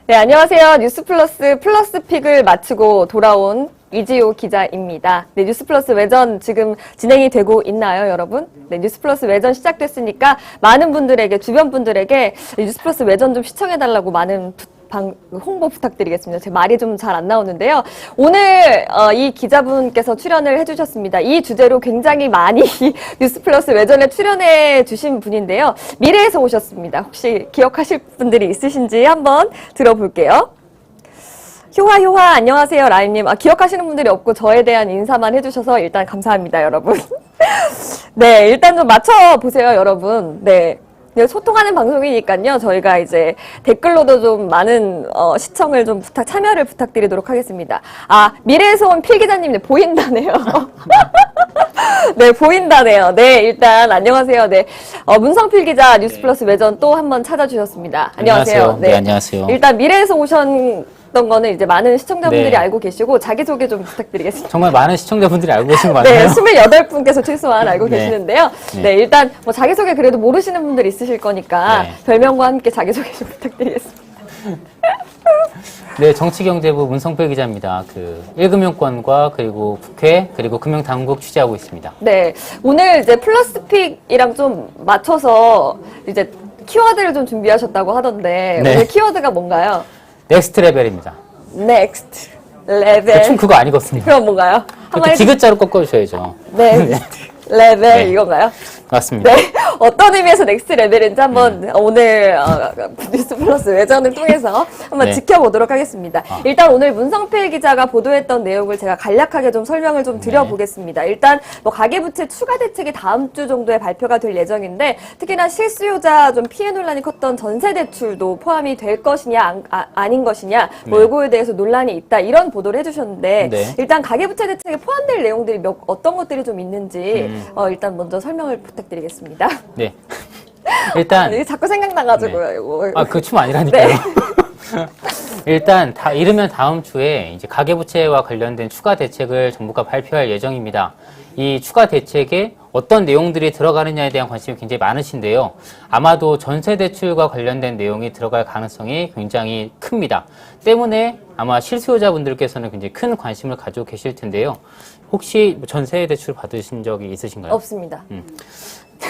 네, 안녕하세요. 뉴스플러스 플러스픽을 마치고 돌아온 이지호 기자입니다. 네, 뉴스플러스 외전 지금 진행이 되고 있나요, 여러분? 네, 뉴스플러스 외전 시작됐으니까 많은 분들에게, 주변 분들에게 뉴스플러스 외전 좀 시청해달라고 많은 홍보 부탁드리겠습니다. 제 말이 좀 잘 안 나오는데요. 오늘 이 기자분께서 출연을 해주셨습니다. 이 주제로 굉장히 많이 뉴스플러스 외전에 출연해 주신 분인데요. 미래에서 오셨습니다. 혹시 기억하실 분들이 있으신지 한번 들어볼게요. 효화 안녕하세요, 라임님. 기억하시는 분들이 없고 저에 대한 인사만 해주셔서 일단 감사합니다, 여러분. 네, 일단 좀 맞춰보세요, 여러분. 네. 소통하는 방송이니까요. 저희가 이제 댓글로도 좀 많은 시청을 좀 참여를 부탁드리도록 하겠습니다. 미래에서 온 필기자님, 네, 보인다네요. 네, 보인다네요. 네, 일단 안녕하세요. 네, 문성필 기자 뉴스플러스 외전 또 한 번 찾아주셨습니다. 안녕하세요. 네, 안녕하세요. 일단 미래에서 오셨던 거는 이제 많은 시청자분들이 알고 계시고 자기소개 좀 부탁드리겠습니다. 정말 많은 시청자분들이 알고 계신 거 맞나요? 네, 28분께서 최소한 알고 계시는데요. 네, 일단 뭐 자기소개 그래도 모르시는 분들 있으실 거니까 별명과 함께 자기소개 좀 부탁드리겠습니다. 네, 정치경제부 문성필 기자입니다. 1금융권과 그리고 국회 그리고 금융당국 취재하고 있습니다. 네, 오늘 이제 플러스픽이랑 좀 맞춰서 이제 키워드를 좀 준비하셨다고 하던데 오늘 키워드가 뭔가요? 넥스트 레벨입니다. 넥스트 레벨. 대충 그거 아니거든요. 그럼 뭔가요? 디귿자로 꺾어주셔야죠. 넥스트 레벨 이건가요? 맞습니다. 네, 어떤 의미에서 넥스트 레벨인지 한번 오늘 뉴스플러스 외전을 통해서 한번 지켜보도록 하겠습니다. 일단 오늘 문성필 기자가 보도했던 내용을 제가 간략하게 좀 설명을 좀 드려보겠습니다. 일단 뭐 가계부채 추가 대책이 다음 주 정도에 발표가 될 예정인데 특히나 실수요자 좀 피해 논란이 컸던 전세대출도 포함이 될 것이냐 아닌 것이냐 뭐 이거에 대해서 논란이 있다 이런 보도를 해주셨는데 일단 가계부채 대책에 포함될 내용들이 어떤 것들이 좀 있는지 일단 먼저 설명을 부탁드리겠습니다. 네. 일단. 이게 자꾸 생각나가지고요, 이거. 그 춤 아니라니까요. 네. 일단, 이르면 다음 주에 이제 가계부채와 관련된 추가 대책을 정부가 발표할 예정입니다. 이 추가 대책에 어떤 내용들이 들어가느냐에 대한 관심이 굉장히 많으신데요. 아마도 전세대출과 관련된 내용이 들어갈 가능성이 굉장히 큽니다. 때문에 아마 실수요자분들께서는 굉장히 큰 관심을 가지고 계실 텐데요. 혹시 전세대출 받으신 적이 있으신가요? 없습니다.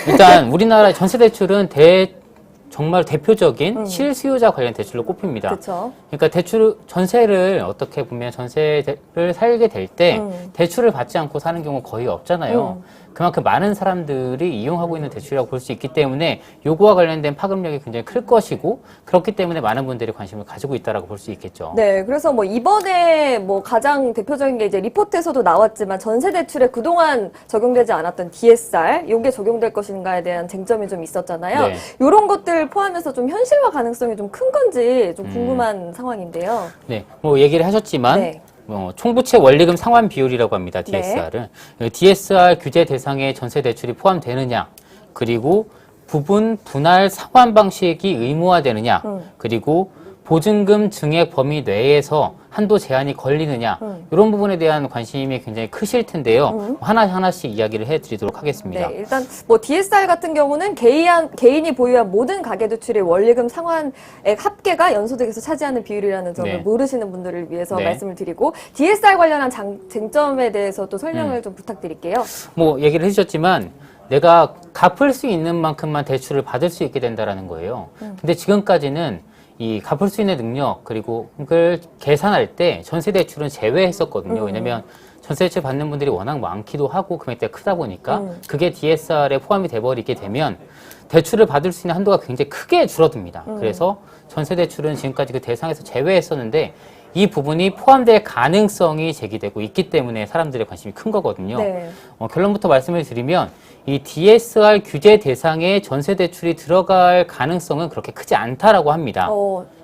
일단 우리나라 전세대출은 정말 대표적인 실수요자 관련 대출로 꼽힙니다. 그쵸. 그러니까 전세를 어떻게 보면 전세를 살게 될 때 대출을 받지 않고 사는 경우 거의 없잖아요. 그만큼 많은 사람들이 이용하고 있는 대출이라고 볼 수 있기 때문에 요거와 관련된 파급력이 굉장히 클 것이고 그렇기 때문에 많은 분들이 관심을 가지고 있다라고 볼 수 있겠죠. 네, 그래서 뭐 이번에 뭐 가장 대표적인 게 이제 리포트에서도 나왔지만 전세 대출에 그동안 적용되지 않았던 DSR 요게 적용될 것인가에 대한 쟁점이 좀 있었잖아요. 요런 것들 포함해서 좀 현실화 가능성이 좀 큰 건지 좀 궁금한 상황인데요. 네, 뭐 얘기를 하셨지만 총부채 원리금 상환 비율이라고 합니다. DSR을. DSR 규제 대상에 전세 대출이 포함되느냐, 그리고 부분 분할 상환 방식이 의무화되느냐, 그리고 보증금 증액 범위 내에서 한도 제한이 걸리느냐 이런 부분에 대한 관심이 굉장히 크실 텐데요. 하나씩 이야기를 해드리도록 하겠습니다. 네, 일단 뭐 DSR 같은 경우는 개인이 보유한 모든 가계대출의 원리금 상환액 합계가 연소득에서 차지하는 비율이라는 점을 모르시는 분들을 위해서 말씀을 드리고 DSR 관련한 쟁점에 대해서 또 설명을 좀 부탁드릴게요. 뭐 얘기를 해주셨지만 내가 갚을 수 있는 만큼만 대출을 받을 수 있게 된다라는 거예요. 근데 지금까지는 이 갚을 수 있는 능력 그리고 그걸 계산할 때 전세대출은 제외했었거든요. 왜냐면 전세대출 받는 분들이 워낙 많기도 하고 금액대가 크다 보니까 그게 DSR에 포함이 돼버리게 되면 대출을 받을 수 있는 한도가 굉장히 크게 줄어듭니다. 그래서 전세대출은 지금까지 그 대상에서 제외했었는데 이 부분이 포함될 가능성이 제기되고 있기 때문에 사람들의 관심이 큰 거거든요. 결론부터 말씀을 드리면 이 DSR 규제 대상에 전세대출이 들어갈 가능성은 그렇게 크지 않다라고 합니다.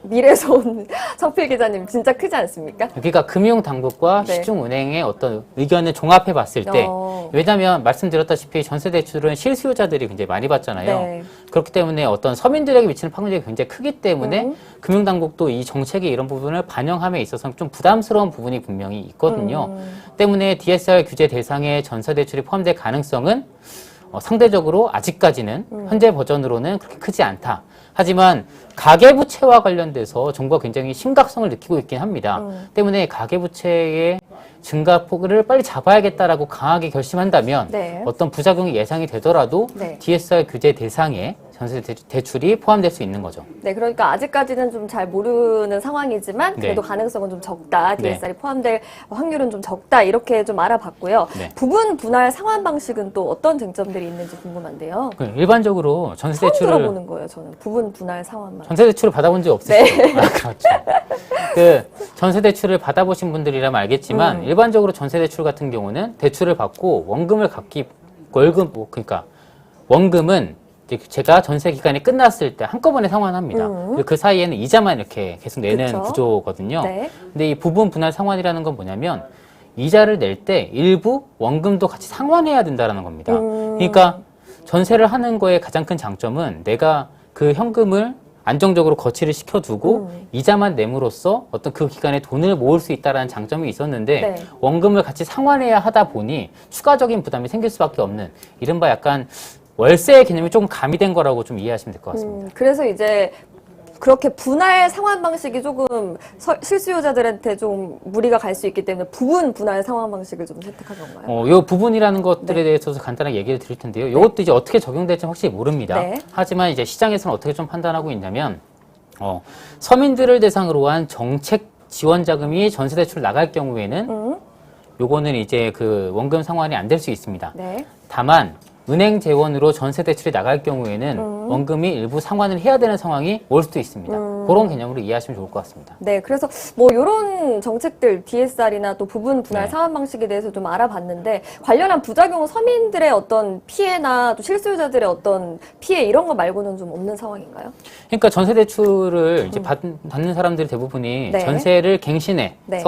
미래에서 온 성필 기자님 진짜 크지 않습니까? 그러니까 금융당국과 시중은행의 어떤 의견을 종합해 봤을 때 왜냐하면 말씀드렸다시피 전세대출은 실수요자들이 굉장히 많이 받잖아요. 그렇기 때문에 어떤 서민들에게 미치는 파급력이 굉장히 크기 때문에 금융당국도 이 정책의 이런 부분을 반영함에 있어서는 좀 부담스러운 부분이 분명히 있거든요. 때문에 DSR 규제 대상에 전세대출이 포함될 가능성은 상대적으로 아직까지는 현재 버전으로는 그렇게 크지 않다. 하지만 가계부채와 관련돼서 정부가 굉장히 심각성을 느끼고 있긴 합니다. 때문에 가계부채의 증가폭을 빨리 잡아야겠다라고 강하게 결심한다면 네. 어떤 부작용이 예상이 되더라도 네. DSR 규제 대상에 전세 대출이 포함될 수 있는 거죠. 네, 그러니까 아직까지는 좀 잘 모르는 상황이지만 그래도 네. 가능성은 좀 적다. 네. DSR이 포함될 확률은 좀 적다. 이렇게 좀 알아봤고요. 네. 부분 분할 상환 방식은 또 어떤 쟁점들이 있는지 궁금한데요. 일반적으로 전세 처음 대출을 들어보는 거예요, 저는. 부분 분할 상환 방식. 전세 대출을 받아본 적 없으시죠? 아, 그렇죠. 그 전세 대출을 받아보신 분들이라면 알겠지만 일반적으로 전세 대출 같은 경우는 대출을 받고 원금을 그러니까 원금은 이제 제가 전세 기간이 끝났을 때 한꺼번에 상환합니다. 그리고 그 사이에는 이자만 이렇게 계속 내는 그쵸. 구조거든요. 네. 근데 이 부분 분할 상환이라는 건 뭐냐면 이자를 낼 때 일부 원금도 같이 상환해야 된다는 겁니다. 그러니까 전세를 하는 거의 가장 큰 장점은 내가 그 현금을 안정적으로 거치를 시켜두고 이자만 내므로써 어떤 그 기간에 돈을 모을 수 있다는 장점이 있었는데 네. 원금을 같이 상환해야 하다 보니 추가적인 부담이 생길 수밖에 없는 이른바 약간 월세의 개념이 조금 가미된 거라고 좀 이해하시면 될 것 같습니다. 그래서 이제 그렇게 분할 상환 방식이 조금 실수요자들한테 좀 무리가 갈 수 있기 때문에 부분 분할 상환 방식을 좀 선택한 건가요? 요 부분이라는 것들에 대해서도 간단하게 얘기를 드릴 텐데요. 이것도 이제 어떻게 적용될지 확실히 모릅니다. 네. 하지만 이제 시장에서는 어떻게 좀 판단하고 있냐면, 서민들을 대상으로 한 정책 지원 자금이 전세 대출 나갈 경우에는 요거는 이제 그 원금 상환이 안 될 수 있습니다. 네. 다만 은행 재원으로 전세 대출이 나갈 경우에는 원금이 일부 상환을 해야 되는 상황이 올 수도 있습니다. 그런 개념으로 이해하시면 좋을 것 같습니다. 네, 그래서 뭐 이런 정책들 DSR이나 또 부분 분할 네. 상환 방식에 대해서 좀 알아봤는데 관련한 부작용은 서민들의 어떤 피해나 또 실수요자들의 어떤 피해 이런 거 말고는 좀 없는 상황인가요? 그러니까 전세 대출을 이제 받는 사람들이 대부분이 네. 전세를 갱신해서 네.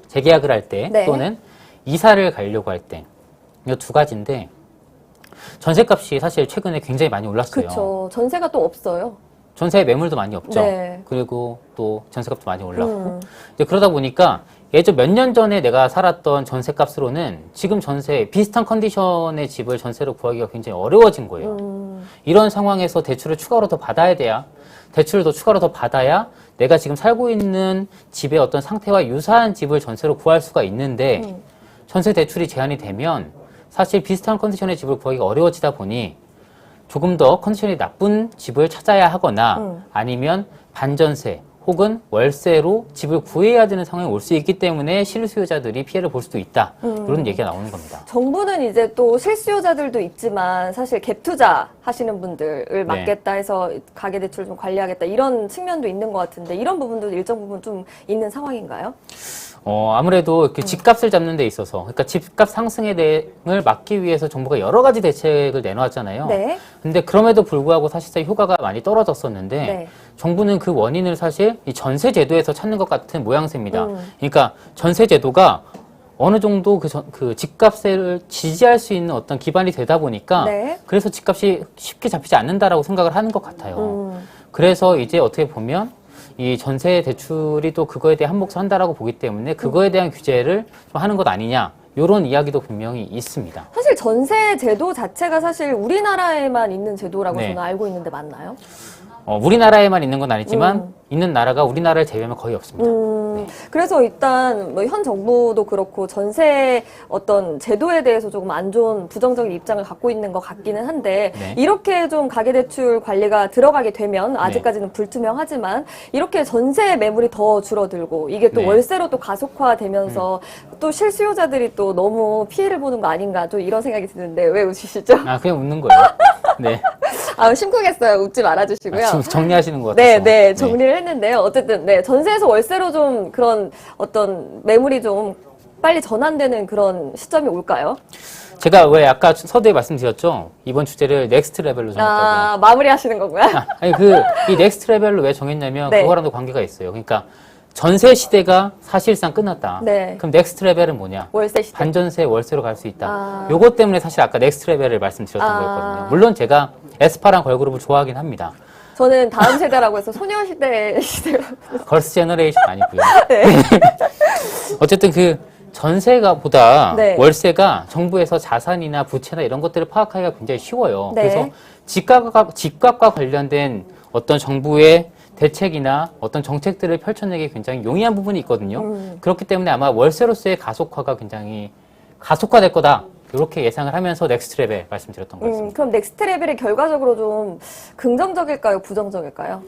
재계약을 할 때 네. 또는 이사를 가려고 할 때 이 두 가지인데 전세값이 사실 최근에 굉장히 많이 올랐어요. 그렇죠. 전세가 또 없어요. 전세 매물도 많이 없죠. 네. 그리고 또 전세값도 많이 올랐고 이제 그러다 보니까 예전 몇 년 전에 내가 살았던 전세값으로는 지금 전세 비슷한 컨디션의 집을 전세로 구하기가 굉장히 어려워진 거예요. 이런 상황에서 대출을 추가로 더 대출을 더 추가로 더 받아야 내가 지금 살고 있는 집의 어떤 상태와 유사한 집을 전세로 구할 수가 있는데 전세 대출이 제한이 되면 사실 비슷한 컨디션의 집을 구하기가 어려워지다 보니 조금 더 컨디션이 나쁜 집을 찾아야 하거나 아니면 반전세 혹은 월세로 집을 구해야 되는 상황이 올 수 있기 때문에 실수요자들이 피해를 볼 수도 있다. 이런 얘기가 나오는 겁니다. 정부는 이제 또 실수요자들도 있지만 사실 갭 투자 하시는 분들을 막겠다 해서 가계대출 좀 관리하겠다 이런 측면도 있는 것 같은데 이런 부분도 일정 부분 좀 있는 상황인가요? 아무래도 이렇게 집값을 잡는 데 있어서, 그러니까 집값 상승에 대응을 막기 위해서 정부가 여러 가지 대책을 내놓았잖아요. 네. 근데 그럼에도 불구하고 사실상 효과가 많이 떨어졌었는데, 네. 정부는 그 원인을 사실 이 전세 제도에서 찾는 것 같은 모양새입니다. 그러니까 전세 제도가 어느 정도 그 집값을 지지할 수 있는 어떤 기반이 되다 보니까, 네. 그래서 집값이 쉽게 잡히지 않는다라고 생각을 하는 것 같아요. 그래서 이제 어떻게 보면 이 전세 대출이 또 그거에 대해 한몫을 한다라고 보기 때문에 그거에 대한 규제를 좀 하는 것 아니냐 이런 이야기도 분명히 있습니다. 사실 전세 제도 자체가 사실 우리나라에만 있는 제도라고 네. 저는 알고 있는데 맞나요? 우리나라에만 있는 건 아니지만 있는 나라가 우리나라를 제외하면 거의 없습니다. 그래서 일단 뭐 현 정부도 그렇고 전세 어떤 제도에 대해서 조금 안 좋은 부정적인 입장을 갖고 있는 것 같기는 한데 네. 이렇게 좀 가계대출 관리가 들어가게 되면 아직까지는 불투명하지만 이렇게 전세 매물이 더 줄어들고 이게 또 네. 월세로 또 가속화되면서 또 실수요자들이 또 너무 피해를 보는 거 아닌가 좀 이런 생각이 드는데 왜 웃으시죠? 그냥 웃는 거예요. 네. 심쿵했어요. 웃지 말아주시고요. 지금 정리하시는 것 같아서. 네, 정리를 했는데요. 어쨌든, 네, 전세에서 월세로 좀 그런 어떤 매물이 좀 빨리 전환되는 그런 시점이 올까요? 제가 왜 아까 서두에 말씀드렸죠? 이번 주제를 넥스트 레벨로 정했다고. 마무리 하시는 거고요. 이 넥스트 레벨로 왜 정했냐면 네. 그거랑도 관계가 있어요. 그러니까 전세 시대가 사실상 끝났다. 네. 그럼 넥스트 레벨은 뭐냐? 월세 시대. 반전세 월세로 갈 수 있다. 요것 때문에 사실 아까 넥스트 레벨을 말씀드렸던 거였거든요. 물론 제가 에스파랑 걸그룹을 좋아하긴 합니다. 저는 다음 세대라고 해서 소녀시대 시대로. 걸스 제너레이션 아니고요. 네. 어쨌든 그 전세가보다 네. 월세가 정부에서 자산이나 부채나 이런 것들을 파악하기가 굉장히 쉬워요. 네. 그래서 집값과 관련된 어떤 정부의 대책이나 어떤 정책들을 펼쳐내기 굉장히 용이한 부분이 있거든요. 그렇기 때문에 아마 월세로서의 가속화가 굉장히 가속화될 거다. 이렇게 예상을 하면서 넥스트 레벨 말씀드렸던 것 같습니다. 그럼 넥스트 레벨이 결과적으로 좀 긍정적일까요? 부정적일까요?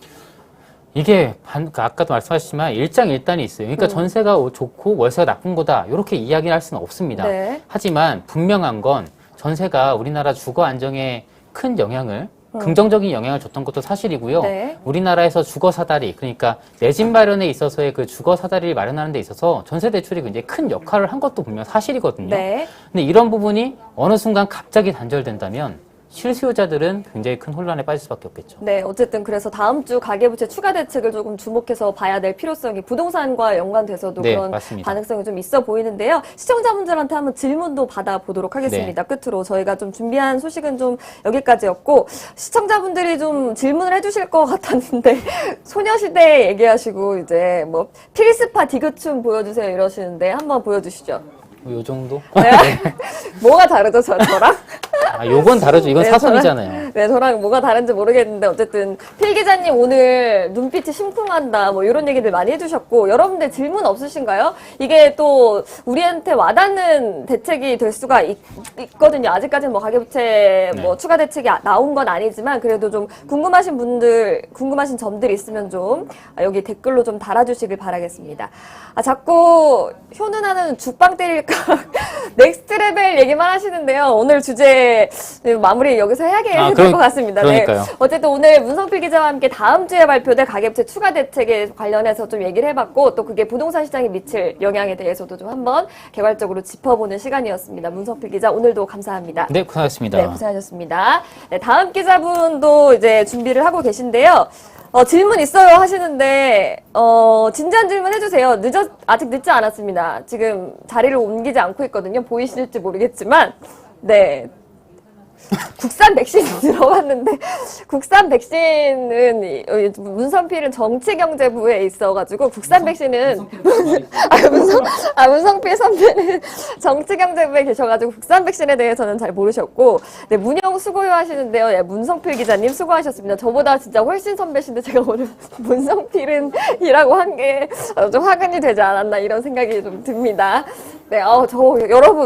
이게 아까도 말씀하셨지만 일장일단이 있어요. 그러니까 전세가 좋고 월세가 나쁜 거다. 이렇게 이야기할 수는 없습니다. 네. 하지만 분명한 건 전세가 우리나라 주거 안정에 큰 영향을 긍정적인 영향을 줬던 것도 사실이고요. 네. 우리나라에서 주거 사다리, 그러니까 내 집 마련에 있어서의 그 주거 사다리를 마련하는 데 있어서 전세 대출이 굉장히 큰 역할을 한 것도 분명 사실이거든요. 네. 근데 이런 부분이 어느 순간 갑자기 단절된다면 실수요자들은 굉장히 큰 혼란에 빠질 수밖에 없겠죠. 네, 어쨌든 그래서 다음 주 가계부채 추가 대책을 조금 주목해서 봐야 될 필요성이 부동산과 연관돼서도 네, 그런 맞습니다. 가능성이 좀 있어 보이는데요. 시청자분들한테 한번 질문도 받아보도록 하겠습니다. 끝으로 저희가 좀 준비한 소식은 좀 여기까지였고 시청자분들이 좀 질문을 해주실 것 같았는데 소녀시대 얘기하시고 이제 뭐 필스파 디귿춤 보여주세요 이러시는데 한번 보여주시죠. 요 정도? 네. 뭐가 다르죠, 저랑? 아, 요건 다르죠. 이건 네, 사설이잖아요. 네, 저랑 뭐가 다른지 모르겠는데 어쨌든 필 기자님 오늘 눈빛이 심쿵한다 뭐 이런 얘기들 많이 해주셨고 여러분들 질문 없으신가요? 이게 또 우리한테 와닿는 대책이 될 수가 있거든요. 아직까지는 뭐 가계부채 뭐 추가 대책이 나온 건 아니지만 그래도 좀 궁금하신 분들 궁금하신 점들 있으면 좀 여기 댓글로 좀 달아주시길 바라겠습니다. 아, 자꾸 효능하는 죽빵 때릴까 넥스트 레벨 얘기만 하시는데요. 오늘 주제 마무리 여기서 해야 될 것 같습니다. 그러니까요. 네. 어쨌든 오늘 문성필 기자와 함께 다음 주에 발표될 가계부채 추가 대책에 관련해서 좀 얘기를 해봤고 또 그게 부동산 시장에 미칠 영향에 대해서도 좀 한번 개괄적으로 짚어보는 시간이었습니다. 문성필 기자 오늘도 감사합니다. 네, 고생하셨습니다. 네, 고생하셨습니다. 네, 다음 기자분도 이제 준비를 하고 계신데요. 질문 있어요 하시는데, 진지한 질문 해주세요. 아직 늦지 않았습니다. 지금 자리를 옮기지 않고 있거든요. 보이실지 모르겠지만, 네. 국산 백신이 들어왔는데 국산 백신은 문성필은 정치경제부에 있어가지고 국산 백신은 문성필 선배는 정치경제부에 계셔가지고 국산 백신에 대해서는 잘 모르셨고 네, 문영 수고요 하시는데요. 네, 문성필 기자님 수고하셨습니다. 저보다 진짜 훨씬 선배신데 제가 오늘 문성필은 이라고 한 게 좀 화근이 되지 않았나 이런 생각이 좀 듭니다. 네, 여러분